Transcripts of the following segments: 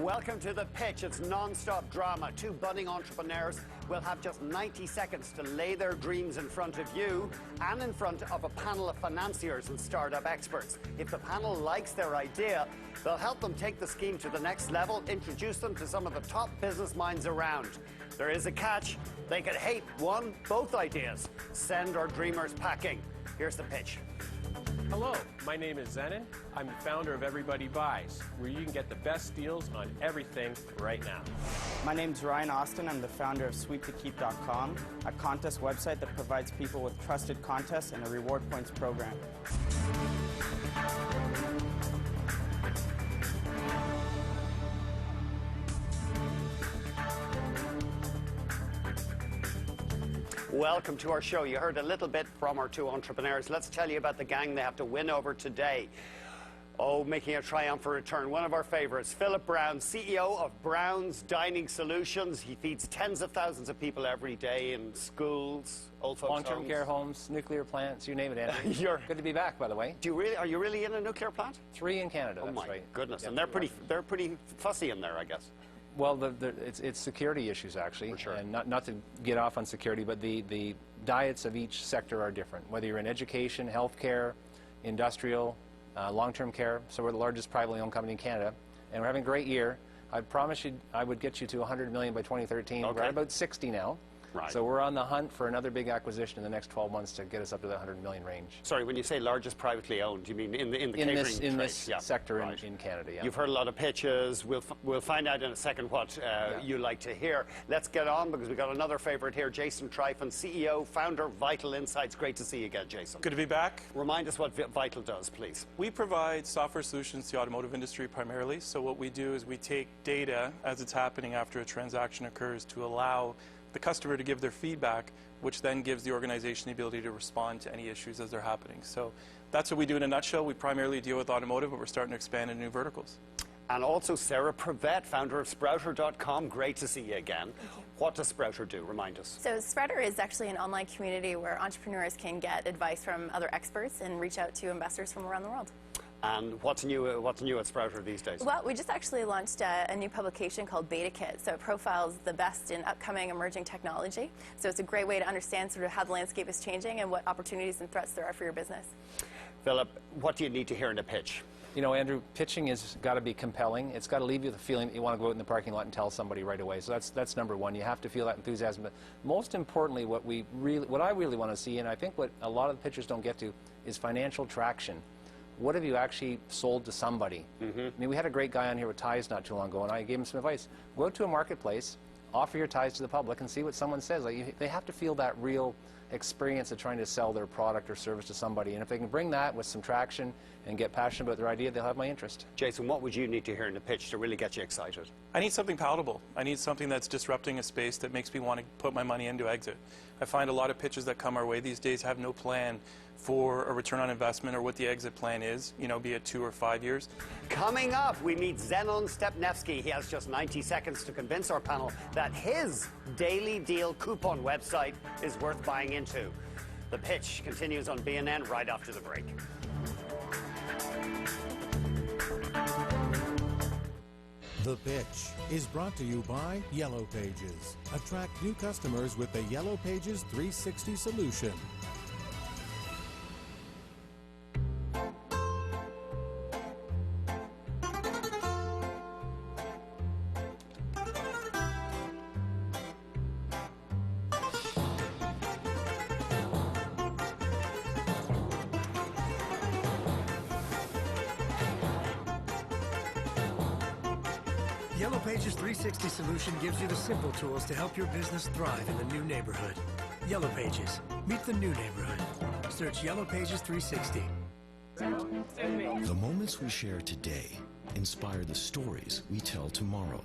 Welcome to The Pitch. It's non-stop drama. Two budding entrepreneurs will have just 90 seconds to lay their dreams in front of you and in front of a panel of financiers and startup experts. If the panel likes their idea, they'll help them take the scheme to the next level, introduce them to some of the top business minds around. There is a catch. They could hate one, both ideas. Send our dreamers packing. Here's the pitch. Hello, my name is Zenon. I'm the founder of Everybody Buys, where you can get the best deals on everything right now. My name's Ryan Austin. I'm the founder of SweetToKeep.com, a contest website that provides people with trusted contests and a reward points program. Welcome to our show. You heard a little bit from our two entrepreneurs. Let's tell you about the gang they have to win over today. Oh, making a triumphant return. One of our favorites, Philip Brown, CEO of Brown's Dining Solutions. He feeds tens of thousands of people every day in schools, old folks' homes. Long-term care homes, nuclear plants, you name it, Andrew. Good to be back, by the way. Are you really in a nuclear plant? 3 in Canada, that's right. Oh my goodness, and they're pretty fussy in there, I guess. Well, it's security issues, actually, sure. And not to get off on security, but the diets of each sector are different, whether you're in education, healthcare, industrial, long-term care. So we're the largest privately owned company in Canada, and we're having a great year. I promised you I would get you to 100 million by 2013. Okay. We're at about 60 now. Right. So we're on the hunt for another big acquisition in the next 12 months to get us up to the 100 million range. Sorry, when you say largest privately owned, you mean in the catering trade? In this sector right. in Canada, yeah. You've heard a lot of pitches. We'll find out in a second what you like to hear. Let's get on because we've got another favourite here, Jason Tryfon, CEO, founder, Vital Insights. Great to see you again, Jason. Good to be back. Remind us what Vital does, please. We provide software solutions to the automotive industry primarily. So what we do is we take data as it's happening after a transaction occurs to allow the customer to give their feedback, which then gives the organization the ability to respond to any issues as they're happening. So that's what we do in a nutshell. We primarily deal with automotive, but we're starting to expand into new verticals. And also Sarah Prevet, founder of Sprouter.com. Great to see you again. What does Sprouter do? Remind us. So Sprouter is actually an online community where entrepreneurs can get advice from other experts and reach out to investors from around the world. And what's new at Sprouter these days? Well, we just actually launched a new publication called BetaKit. So it profiles the best in upcoming emerging technology. So it's a great way to understand sort of how the landscape is changing and what opportunities and threats there are for your business. Philip, what do you need to hear in a pitch? You know, Andrew, pitching has got to be compelling. It's got to leave you the feeling that you want to go out in the parking lot and tell somebody right away. So that's number one. You have to feel that enthusiasm. But most importantly, what I really want to see, and I think what a lot of the pitchers don't get to, is financial traction. What have you actually sold to somebody? I mean, we had a great guy on here with ties not too long ago, and I gave him some advice. Go out to a marketplace, offer your ties to the public, and see what someone says. Like, they have to feel that real experience of trying to sell their product or service to somebody. And if they can bring that with some traction and get passionate about their idea, they'll have my interest. Jason, what would you need to hear in the pitch to really get you excited? I need something palatable. I need something that's disrupting a space that makes me want to put my money into exit. I find a lot of pitches that come our way these days have no plan for a return on investment or what the exit plan is, you know, be it 2 or 5 years. Coming up, we meet Zenon Stepnevsky. He has just 90 seconds to convince our panel that his daily deal coupon website is worth buying into. The pitch continues on BNN right after the break. The Pitch is brought to you by Yellow Pages. Attract new customers with the Yellow Pages 360 solution. Yellow Pages 360 solution gives you the simple tools to help your business thrive in the new neighborhood. Yellow Pages. Meet the new neighborhood. Search Yellow Pages 360. The moments we share today inspire the stories we tell tomorrow.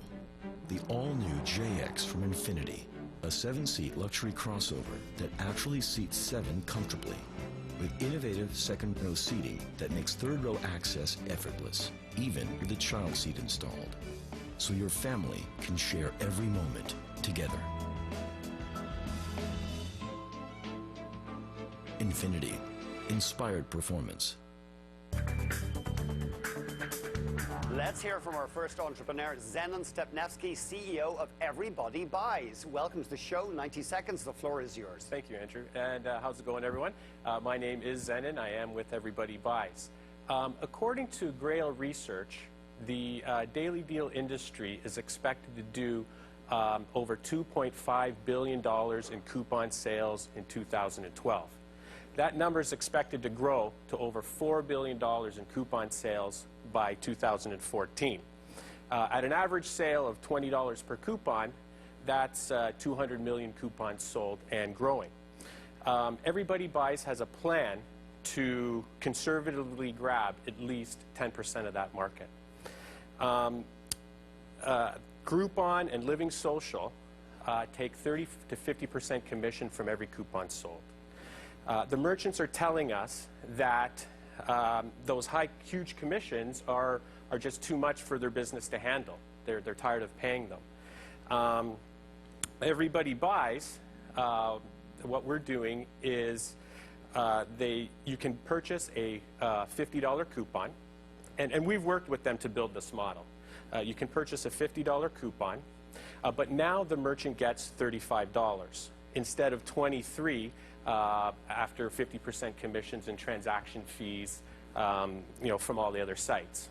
The all-new JX from Infiniti, a 7-seat luxury crossover that actually seats 7 comfortably, with innovative second-row seating that makes third-row access effortless, even with a child seat installed, so your family can share every moment together. Infiniti, inspired performance. Let's hear from our first entrepreneur, Zenon Stepnevsky, CEO of Everybody Buys. Welcome to the show. 90 seconds. The floor is yours. Thank you, Andrew. And how's it going, everyone? My name is Zenon. I am with Everybody Buys. According to Grail Research, the daily deal industry is expected to do over $2.5 billion in coupon sales in 2012. That number is expected to grow to over $4 billion in coupon sales by 2014. At an average sale of $20 per coupon, that's 200 million coupons sold and growing. Everybody Buys has a plan to conservatively grab at least 10% of that market. Groupon and Living Social take 30 to 50% commission from every coupon sold. The merchants are telling us that those huge commissions are just too much for their business to handle. They're tired of paying them. Everybody Buys, what we're doing is you can purchase a $50 coupon, and we've worked with them to build this model. You can purchase a $50 coupon, but now the merchant gets $35 instead of $23 after 50% commissions and transaction fees, from all the other sites.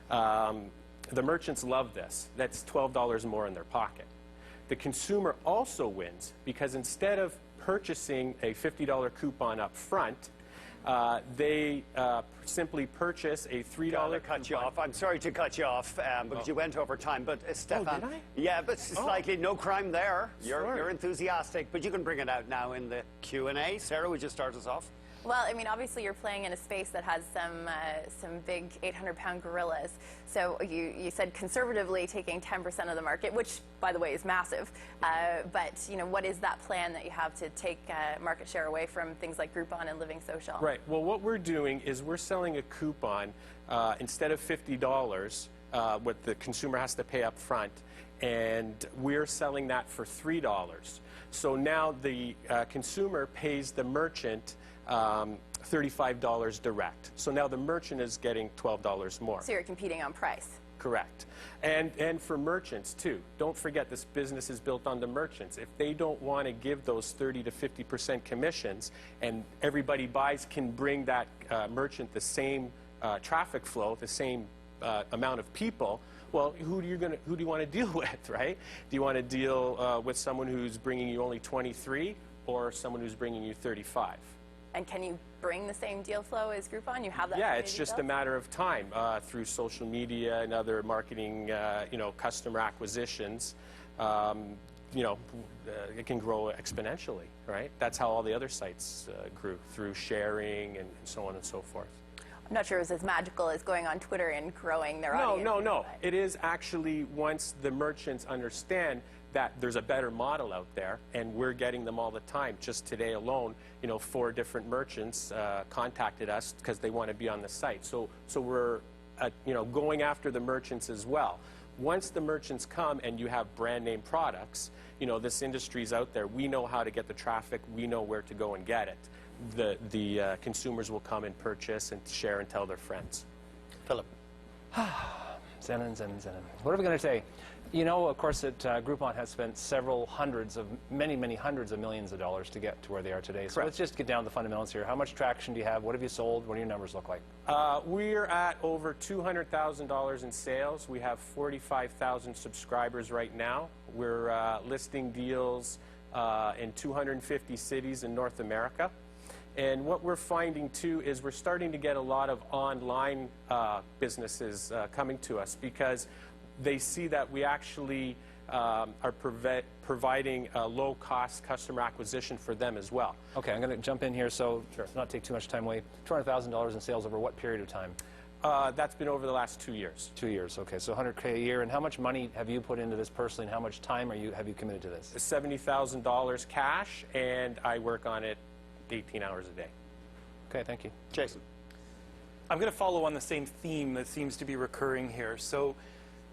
The merchants love this. That's $12 more in their pocket. The consumer also wins because instead of purchasing a $50 coupon up front, they simply purchase a $3 cut you off. I'm sorry to cut you off because you went over time. But Stefan, did I? Yeah, but slightly no crime there. Sorry. You're enthusiastic, but you can bring it out now in the Q&A. Sarah, would you start us off? Well, I mean, obviously you're playing in a space that has some big 800-pound gorillas. So you said conservatively taking 10% of the market, which, by the way, is massive. But what is that plan that you have to take market share away from things like Groupon and Living Social? Right. Well, what we're doing is we're selling a coupon instead of $50, what the consumer has to pay up front, and we're selling that for $3. So now the consumer pays the merchant $35 direct. So now the merchant is getting $12 more. So you're competing on price. Correct. And for merchants, too. Don't forget, this business is built on the merchants. If they don't want to give those 30 to 50% commissions, and Everybody Buys can bring that merchant the same traffic flow, the same amount of people, well, who do you want to deal with, right? Do you want to deal with someone who's bringing you only 23 or someone who's bringing you 35? And can you bring the same deal flow as Groupon? You have that. Yeah, it's just a matter of time through social media and other marketing, customer acquisitions. It can grow exponentially, right? That's how all the other sites grew, through sharing and so on and so forth. I'm not sure it was as magical as going on Twitter and growing their audience. No. It is actually, once the merchants understand that there's a better model out there, and we're getting them all the time. Just today alone, 4 different merchants contacted us because they want to be on the site. So we're, going after the merchants as well. Once the merchants come and you have brand name products, this industry's out there. We know how to get the traffic. We know where to go and get it. The consumers will come and purchase and share and tell their friends. Philip. Zenon. What are we going to say? Of course, Groupon has spent many hundreds of millions of dollars to get to where they are today. So let's just get down to the fundamentals here. How much traction do you have? What have you sold? What do your numbers look like? We're at over $200,000 in sales. We have 45,000 subscribers right now. We're listing deals in 250 cities in North America. And what we're finding, too, is we're starting to get a lot of online businesses coming to us because they see that we actually are providing a low-cost customer acquisition for them as well. Okay, I'm going to jump in here, so not take too much time away. $200,000 in sales over what period of time? That's been over the last 2 years. 2 years, okay. So $100K a year. And how much money have you put into this personally, and how much time have you committed to this? $70,000 cash, and I work on it 18 hours a day. Okay, thank you. Jason. I'm going to follow on the same theme that seems to be recurring here. So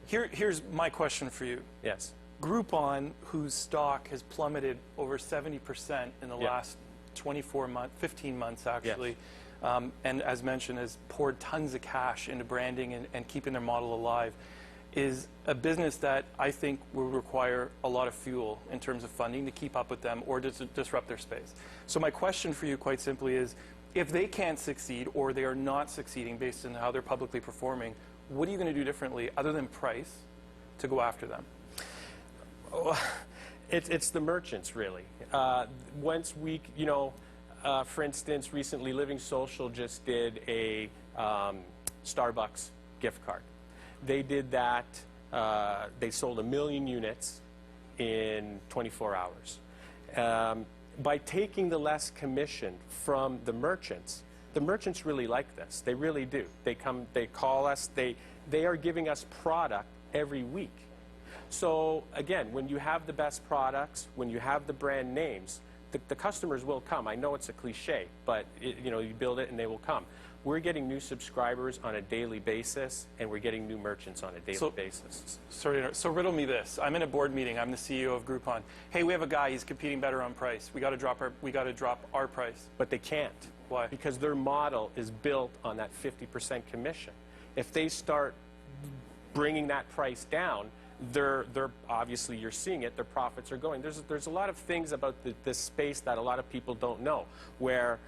here's my question for you. Yes. Groupon, whose stock has plummeted over 70% in the last 15 months actually. and as mentioned, has poured tons of cash into branding and keeping their model alive, is a business that I think will require a lot of fuel in terms of funding to keep up with them or to disrupt their space. So my question for you quite simply is, if they can't succeed or they are not succeeding based on how they're publicly performing, what are you going to do differently other than price to go after them? It's the merchants, really. Once we, for instance, recently Living Social just did a Starbucks gift card. They did that, they sold 1 million units in 24 hours. By taking the less commission from the merchants really like this. They really do. They come, they call us, they are giving us product every week. So again, when you have the best products, when you have the brand names, the customers will come. I know it's a cliche, but you build it and they will come. We're getting new subscribers on a daily basis, and we're getting new merchants on a daily basis. Sorry, so riddle me this. I'm in a board meeting. I'm the CEO of Groupon. Hey, we have a guy. He's competing better on price. We got to drop our price. But they can't. Why? Because their model is built on that 50% commission. If they start bringing that price down, they're obviously, you're seeing it, their profits are going. There's a lot of things about this space that a lot of people don't know, where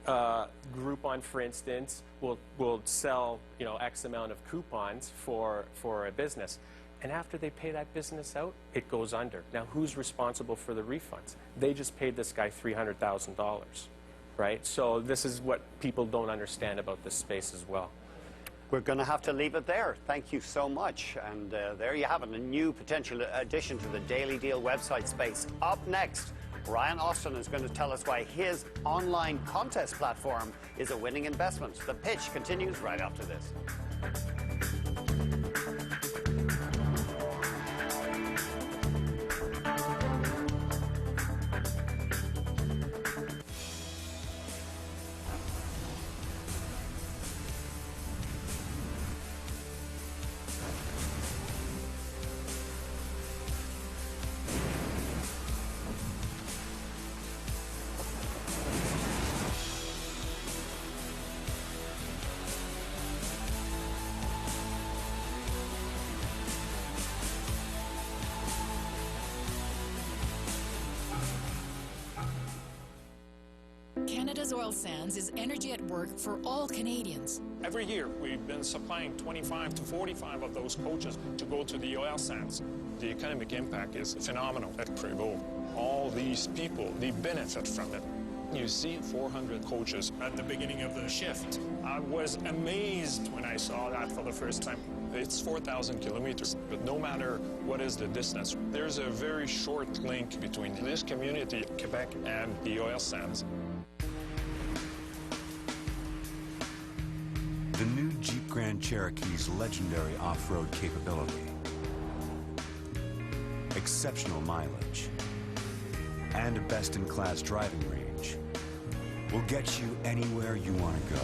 Groupon, for instance, will sell X amount of coupons for a business, and after they pay that business out, it goes under. Now, who's responsible for the refunds? They just paid this guy $300,000, right? So this is what people don't understand about this space as well. We're going to have to leave it there. Thank you so much. And there you have it, a new potential addition to the Daily Deal website space. Up next, Ryan Austin is going to tell us why his online contest platform is a winning investment. The pitch continues right after this. Canada's oil sands is energy at work for all Canadians. Every year, we've been supplying 25 to 45 of those coaches to go to the oil sands. The economic impact is phenomenal at Prévost. All these people, they benefit from it. You see 400 coaches at the beginning of the shift. I was amazed when I saw that for the first time. It's 4,000 kilometers, but no matter what is the distance, there's a very short link between this community, Quebec, and the oil sands. The new Jeep Grand Cherokee's legendary off-road capability, exceptional mileage, and a best-in-class driving range will get you anywhere you want to go.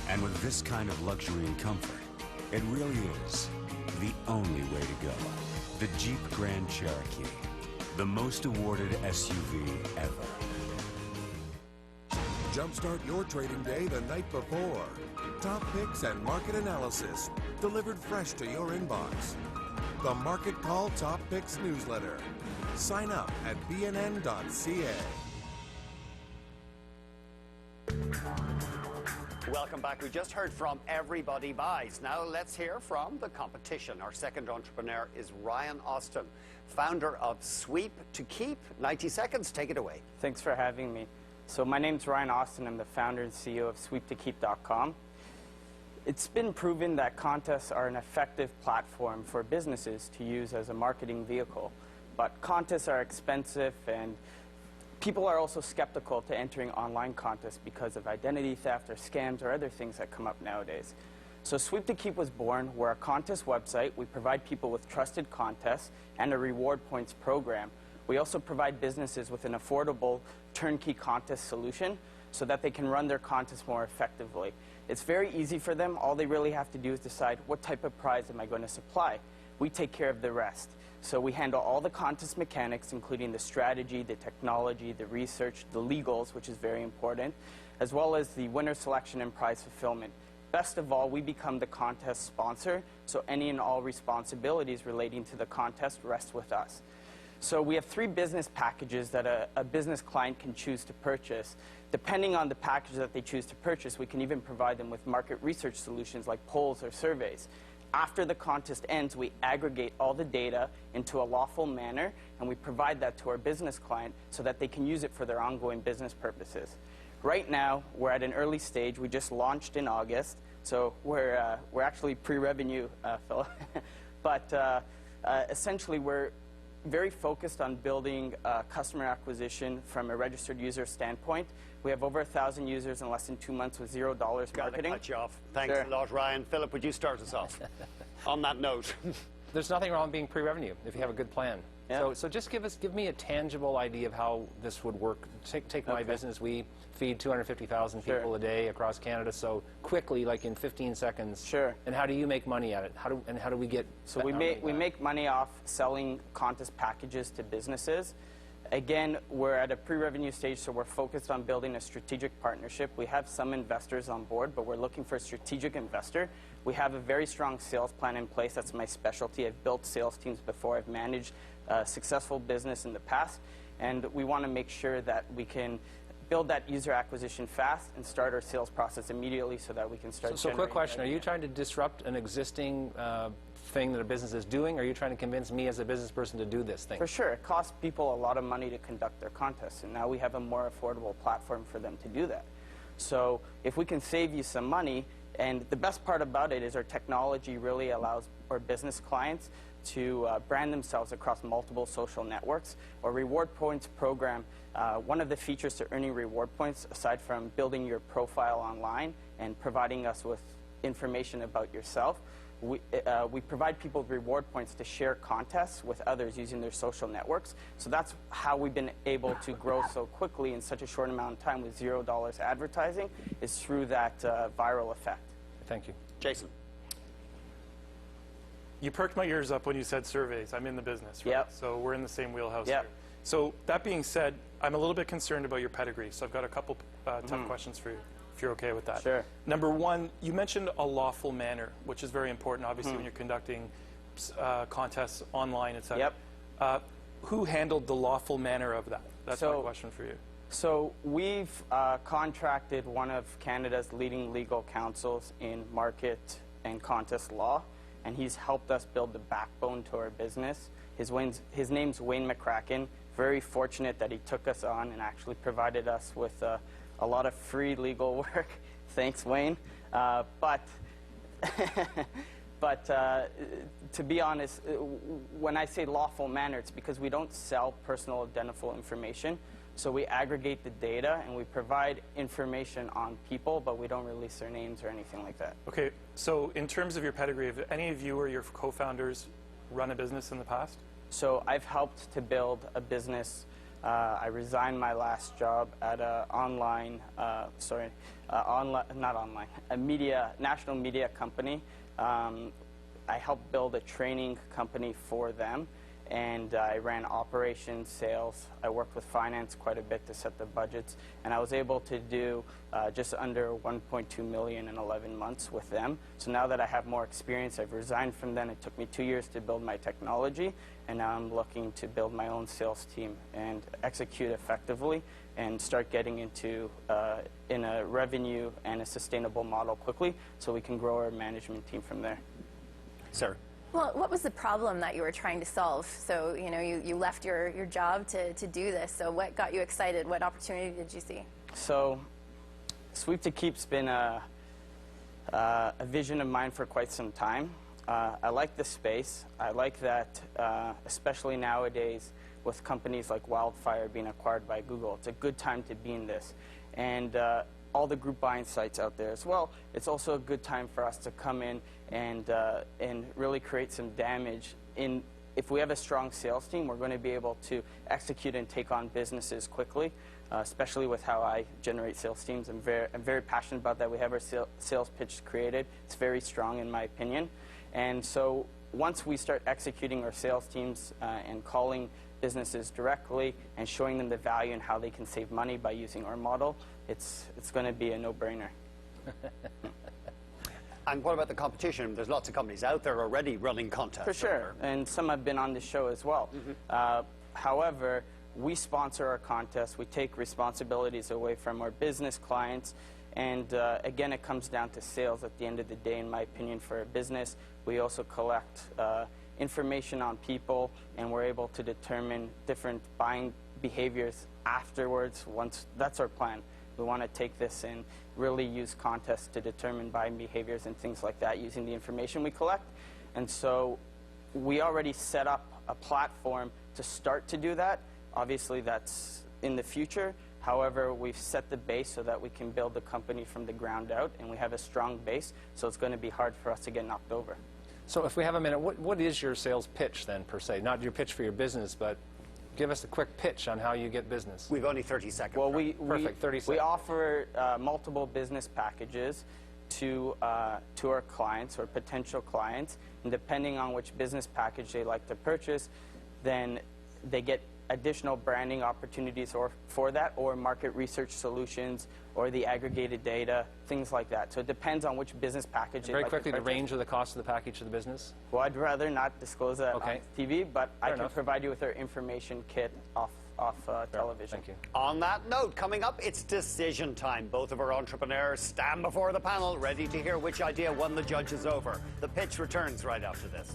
And with this kind of luxury and comfort, it really is the only way to go. The Jeep Grand Cherokee, the most awarded SUV ever. Jumpstart your trading day the night before. Top picks and market analysis delivered fresh to your inbox. The Market Call Top Picks newsletter. Sign up at bnn.ca. Welcome back. We just heard from Everybody Buys. Now let's hear from the competition. Our second entrepreneur is Ryan Austin, founder of Sweep to Keep. 90 seconds, take it away. Thanks for having me. So my name's Ryan Austin. I'm the founder and CEO of SweepToKeep.com. It's been proven that contests are an effective platform for businesses to use as a marketing vehicle. But contests are expensive, and people are also skeptical to entering online contests because of identity theft or scams or other things that come up nowadays. So Sweep to Keep was born. We're a contest website. We provide people with trusted contests and a reward points program. We also provide businesses with an affordable turnkey contest solution so that they can run their contests more effectively. It's very easy for them. All they really have to do is decide, what type of prize am I going to supply? We take care of the rest. So we handle all the contest mechanics, including the strategy, the technology, the research, the legals, which is very important. as well as the winner selection and prize fulfillment. Best of all, we become the contest sponsor, so any and all responsibilities relating to the contest rest with us. So we have 3 business packages that a business client can choose to purchase. Depending on the package that they choose to purchase, we can even provide them with market research solutions like polls or surveys. After the contest ends, we aggregate all the data into a lawful manner, and we provide that to our business client so that they can use it for their ongoing business purposes. Right now, we're at an early stage. We just launched in August, so we're actually pre-revenue, Phil. But essentially, we're very focused on building customer acquisition from a registered user standpoint. We have over 1,000 users in less than 2 months with $0 marketing. Got to cut you off. Thanks a lot, Ryan. Philip, would you start us off on that note? There's nothing wrong with being pre-revenue if you have a good plan. Yeah. So just give me a tangible idea of how this would work. Take my business. We feed 250,000 people a day across Canada. So quickly, like in 15 seconds. Sure. And how do you make money at it? How do we get? So we make money off selling contest packages to businesses. Again, we're at a pre-revenue stage, so we're focused on building a strategic partnership. We have some investors on board, but we're looking for a strategic investor. We have a very strong sales plan in place. That's my specialty. I've built sales teams before. I've managed successful business in the past, and we want to make sure that we can build that user acquisition fast and start our sales process immediately so that we can start. So quick question, are you trying to disrupt an existing thing that a business is doing, or are you trying to convince me as a business person to do this thing? For sure. It costs people a lot of money to conduct their contests, and now we have a more affordable platform for them to do that. So if we can save you some money, and the best part about it is our technology really allows our business clients to brand themselves across multiple social networks. Our reward points program, one of the features to earning reward points, aside from building your profile online and providing us with information about yourself, we provide people with reward points to share contests with others using their social networks. So that's how we've been able to grow so quickly in such a short amount of time with $0 advertising, is through that viral effect. Thank you. Jason. You perked my ears up when you said surveys. I'm in the business, right? Yep. So we're in the same wheelhouse Yep. here. So that being said, I'm a little bit concerned about your pedigree. So I've got a couple tough questions for you, if you're okay with that. Sure. Number one, you mentioned a lawful manner, which is very important, obviously, when you're conducting contests online, et cetera. Yep. Who handled the lawful manner of that? That's my question for you. So we've contracted one of Canada's leading legal counsels in market and contest law, and he's helped us build the backbone to our business. His name's Wayne McCracken. Very fortunate that he took us on and actually provided us with a lot of free legal work. Thanks, Wayne. But to be honest, when I say lawful manner, it's because we don't sell personal identifiable information. So we aggregate the data and we provide information on people, but we don't release their names or anything like that. Okay, so in terms of your pedigree, have any of you or your co-founders run a business in the past? So I've helped to build a business. I resigned my last job at a national media company. I helped build a training company for them, and I ran operations, sales. I worked with finance quite a bit to set the budgets, and I was able to do just under $1.2 million in 11 months with them. So now that I have more experience, I've resigned from them. It took me 2 years to build my technology, and now I'm looking to build my own sales team and execute effectively and start getting into in a revenue and a sustainable model quickly so we can grow our management team from there. Sir. Well, what was the problem that you were trying to solve? So, you know, you left your job to do this. So what got you excited? What opportunity did you see? So Sweep to Keep's been a vision of mine for quite some time. I like the space. I like that, especially nowadays with companies like Wildfire being acquired by Google, it's a good time to be in this. And all the group buying sites out there as well, it's also a good time for us to come in and really create some damage. If we have a strong sales team, we're going to be able to execute and take on businesses quickly, especially with how I generate sales teams. I'm very passionate about that. We have our sales pitch created. It's very strong in my opinion. And so once we start executing our sales teams and calling businesses directly and showing them the value and how they can save money by using our model, it's going to be a no-brainer. And what about the competition? There's lots of companies out there already running contests. For sure, and some have been on the show as well. However, we sponsor our contests. We take responsibilities away from our business clients. And again, it comes down to sales at the end of the day, in my opinion, for a business. We also collect information on people, and we're able to determine different buying behaviors afterwards. That's our plan. We want to take this and really use contests to determine buying behaviors and things like that using the information we collect. And so we already set up a platform to start to do that. Obviously, that's in the future. However, we've set the base so that we can build the company from the ground out, and we have a strong base, so it's going to be hard for us to get knocked over. So if we have a minute, what is your sales pitch then, per se? Not your pitch for your business, but give us a quick pitch on how you get business. We've only 30 seconds. Well, Perfect, 30 seconds. We offer multiple business packages to our clients or potential clients, and depending on which business package they like to purchase, then they get additional branding opportunities for that, or market research solutions, or the aggregated data, things like that. So it depends on which business package they like to purchase. Very quickly, the range of the cost of the package to the business? Well, I'd rather not disclose that on TV, but I can enough. provide you with our information kit off television. Thank you. On that note, coming up, it's decision time. Both of our entrepreneurs stand before the panel, ready to hear which idea won the judges over. The pitch returns right after this.